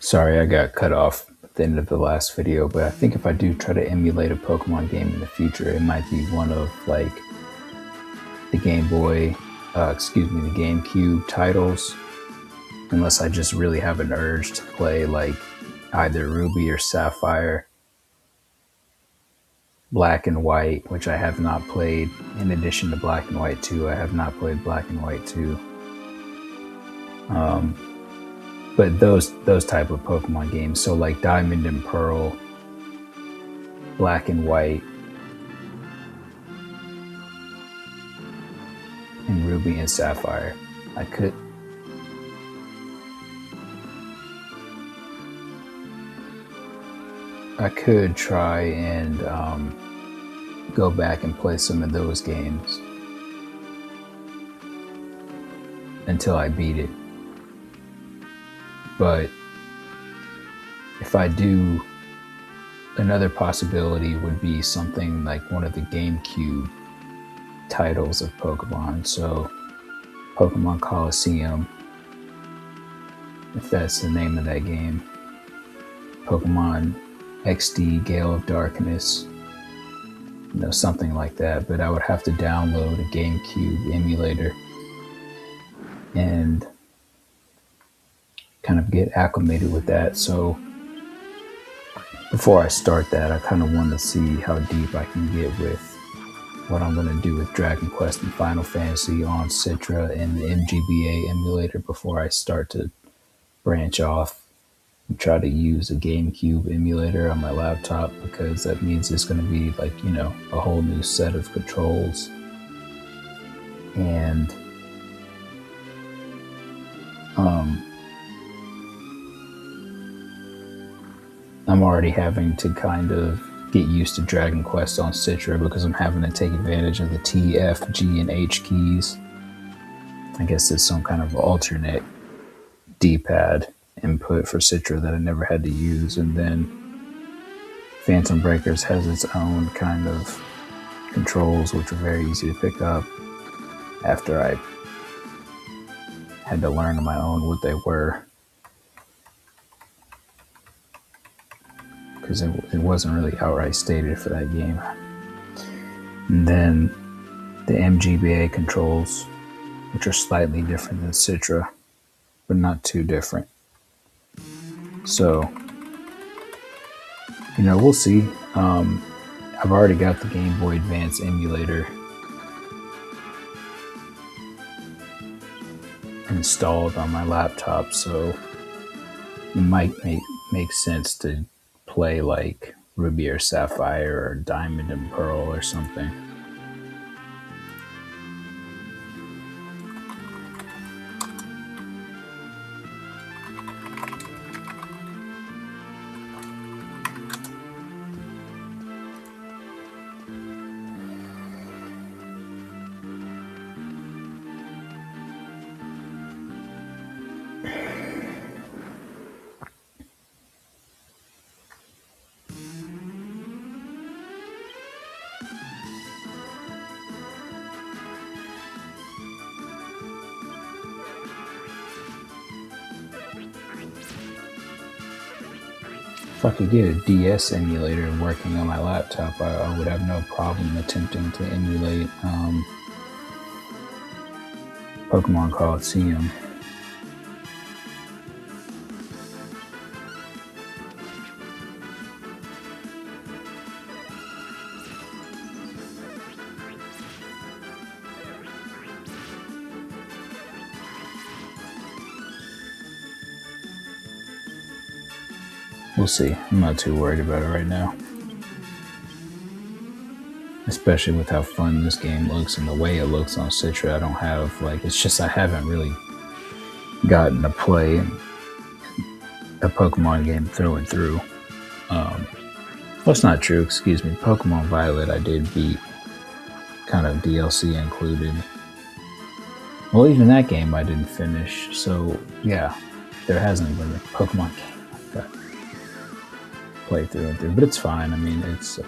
Sorry, I got cut off at the end of the last video, but I think if I do try to emulate a Pokemon game in the future, it might be one of like the Game Boy, the GameCube titles, unless I just really have an urge to play like either Ruby or Sapphire, Black and White, which I have not played. In addition to Black and White 2, I have not played Black and White 2. But those type of Pokemon games, so like Diamond and Pearl, Black and White, and Ruby and Sapphire, I could try and go back and play some of those games until I beat it. But if I do, another possibility would be something like one of the GameCube titles of Pokemon. So Pokemon Coliseum, if that's the name of that game. Pokemon XD Gale of Darkness, something like that. But I would have to download a GameCube emulator and kind of get acclimated with that. So before I start that, I kind of want to see how deep I can get with what I'm going to do with Dragon Quest and Final Fantasy on Citra and the MGBA emulator before I start to branch off and try to use a GameCube emulator on my laptop, because that means it's going to be like, a whole new set of controls. And I'm already having to kind of get used to Dragon Quest on Citra because I'm having to take advantage of the T, F, G, and H keys. I guess it's some kind of alternate D-pad input for Citra that I never had to use. And then Phantom Breakers has its own kind of controls, which are very easy to pick up after I had to learn on my own what they were, because it wasn't really outright stated for that game. And then the MGBA controls, which are slightly different than Citra, but not too different. So, we'll see. I've already got the Game Boy Advance emulator installed on my laptop, so it might make sense to play like Ruby or Sapphire or Diamond and Pearl or something. If I could get a DS emulator working on my laptop, I would have no problem attempting to emulate Pokemon Coliseum. We'll see. I'm not too worried about it right now. Especially with how fun this game looks and the way it looks on Citra. I haven't really gotten to play a Pokemon game through and through. That's not true, excuse me. Pokemon Violet I did beat, kind of DLC included. Well, even that game I didn't finish. So yeah, there hasn't been a Pokemon game I've got play through and through, but it's fine. I mean, it's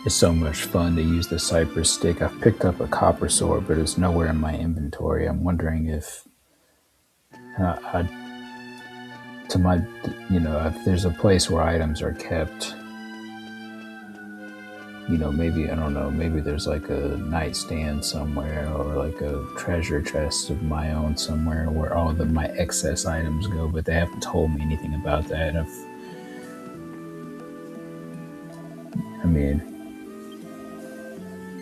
It's so much fun to use the cypress stick. I've picked up a copper sword, but it's nowhere in my inventory. I'm wondering if I, to my, if there's a place where items are kept, maybe, I don't know, maybe there's like a nightstand somewhere or like a treasure chest of my own somewhere where all my excess items go, but they haven't told me anything about that. I mean,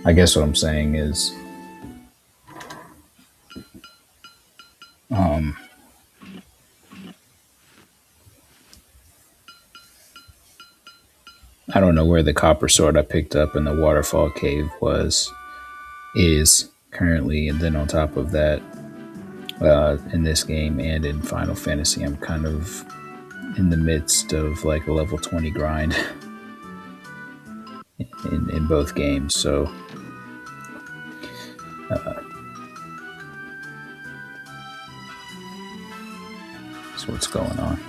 I guess what I'm saying is, um, I don't know where the copper sword I picked up in the waterfall cave is currently, and then on top of that, in this game and in Final Fantasy, I'm kind of in the midst of like a level 20 grind in both games. So that's what's going on.